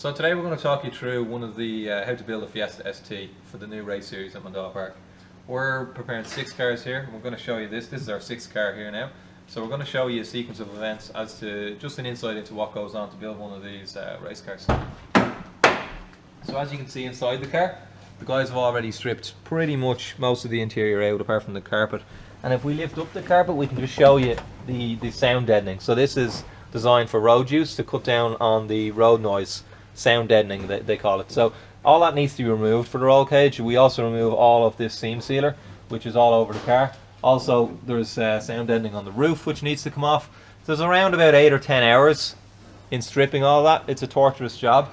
So today we're going to talk you through one of the how to build a Fiesta ST for the new race series at Mandal Park. We're preparing 6 cars here, and we're going to show you this. This is our 6th car here now. So we're going to show you a sequence of events as to just an insight into what goes on to build one of these race cars. So as you can see inside the car, the guys have already stripped pretty much most of the interior out apart from the carpet. And if we lift up the carpet, we can just show you the sound deadening. So this is designed for road use to cut down on the road noise. Sound deadening they call it. So all that needs to be removed for the roll cage. We also remove all of this seam sealer, which is all over the car. Also there's sound deadening on the roof, which needs to come off. So there's around about 8 or 10 hours in stripping all that. It's a torturous job,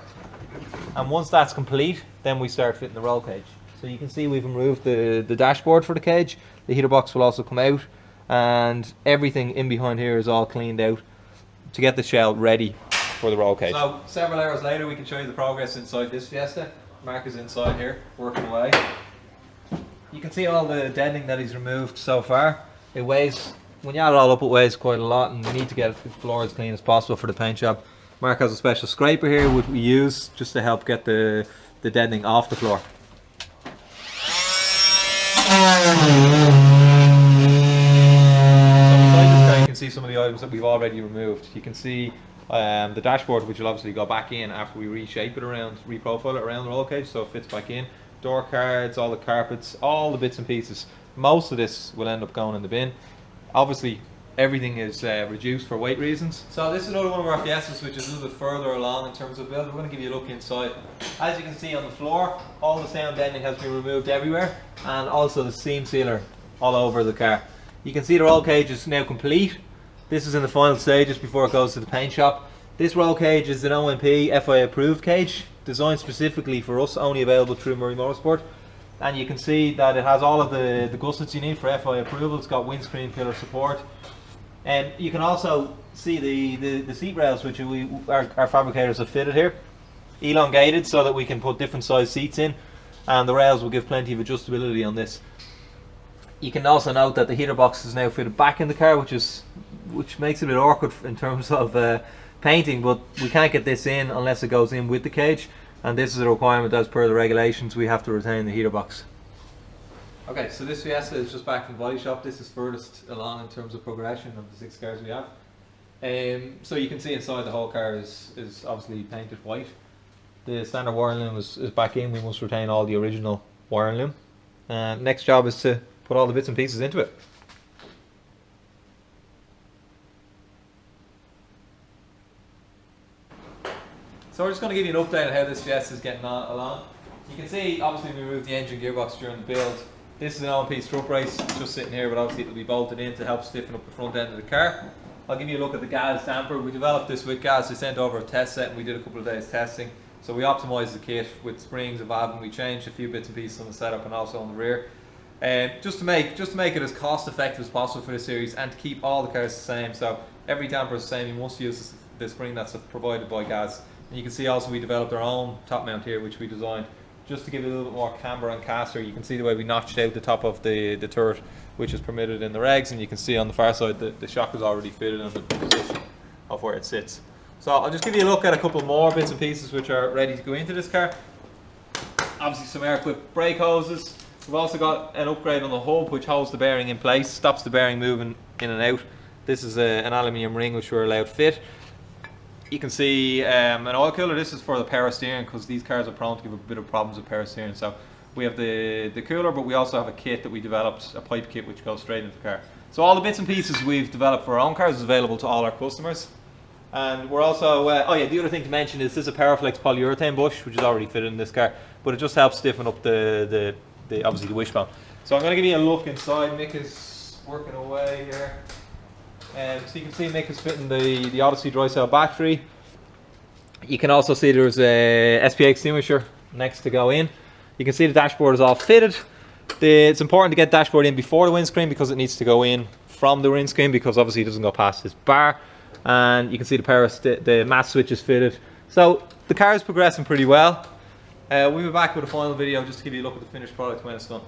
and once that's complete, then we start fitting the roll cage. So you can see we've removed the dashboard for the cage. The heater box will also come out, and everything in behind here is all cleaned out to get the shell ready for the roll cage. So several hours later we can show you the progress inside this Fiesta. Mark is inside here working away. You can see all the deadening that he's removed so far. It weighs, when you add it all up, it weighs quite a lot, and we need to get the floor as clean as possible for the paint job. Mark has a special scraper here which we use just to help get the deadening off the floor. You can see some of the items that we've already removed. You can see the dashboard, which will obviously go back in after we reshape it around, reprofile it around the roll cage so it fits back in. Door cards, all the carpets, all the bits and pieces. Most of this will end up going in the bin. Obviously everything is reduced for weight reasons. So this is another one of our Fiestas which is a little bit further along in terms of build. We're going to give you a look inside. As you can see on the floor, all the sound deadening has been removed everywhere, and also the seam sealer all over the car. You can see the roll cage is now complete. This is in the final stages before it goes to the paint shop. This roll cage is an OMP FIA approved cage, designed specifically for us, only available through Murray Motorsport. And you can see that it has all of the gussets you need for FIA approval. It's got windscreen pillar support. And you can also see the seat rails which our fabricators have fitted here, elongated so that we can put different size seats in, and the rails will give plenty of adjustability on this. You can also note that the heater box is now fitted back in the car, which makes it a bit awkward in terms of painting, but we can't get this in unless it goes in with the cage, and this is a requirement as per the regulations. We have to retain the heater box. Okay, so this Fiesta is just back from the body shop. This is furthest along in terms of progression of the 6 cars we have. So you can see inside the whole car is obviously painted white. The standard wiring loom is back in. We must retain all the original wiring loom. Next job is to put all the bits and pieces into it. So we're just going to give you an update on how this Fiesta is getting along. You can see obviously we removed the engine gearbox during the build. This is an OMP strut brace, it's just sitting here, but obviously it will be bolted in to help stiffen up the front end of the car. I'll give you a look at the gas damper. We developed this with gas. They sent over a test set and we did a couple of days testing. So we optimised the kit with springs, a valve, and we changed a few bits and pieces on the setup and also on the rear. Just to make it as cost effective as possible for the series and to keep all the cars the same. So every damper is the same. You must use the spring that's provided by gas. And you can see also we developed our own top mount here, which we designed just to give it a little bit more camber and caster. You can see the way we notched out the top of the turret, which is permitted in the regs, and you can see on the far side the shock is already fitted on the position of where it sits. So I'll just give you a look at a couple more bits and pieces which are ready to go into this car. Obviously some air-clipped brake hoses. We've also got an upgrade on the hub which holds the bearing in place, stops the bearing moving in and out. This is an aluminium ring which we're allowed fit. You can see an oil cooler. This is for the power steering because these cars are prone to give a bit of problems with power steering. So we have the cooler, but we also have a kit that we developed, a pipe kit which goes straight into the car. So all the bits and pieces we've developed for our own cars is available to all our customers. And we're also, oh yeah, the other thing to mention is this is a Powerflex polyurethane bush which is already fitted in this car, but it just helps stiffen up obviously the wishbone. So I'm going to give you a look inside. Mick is working away here. So you can see Mick is fitting the Odyssey dry cell battery. You can also see there's a SPA extinguisher next to go in. You can see the dashboard is all fitted. It's important to get the dashboard in before the windscreen because it needs to go in from the windscreen because obviously it doesn't go past this bar. And you can see the mass switch is fitted. So the car is progressing pretty well. We'll be back with a final video just to give you a look at the finished product when it's done.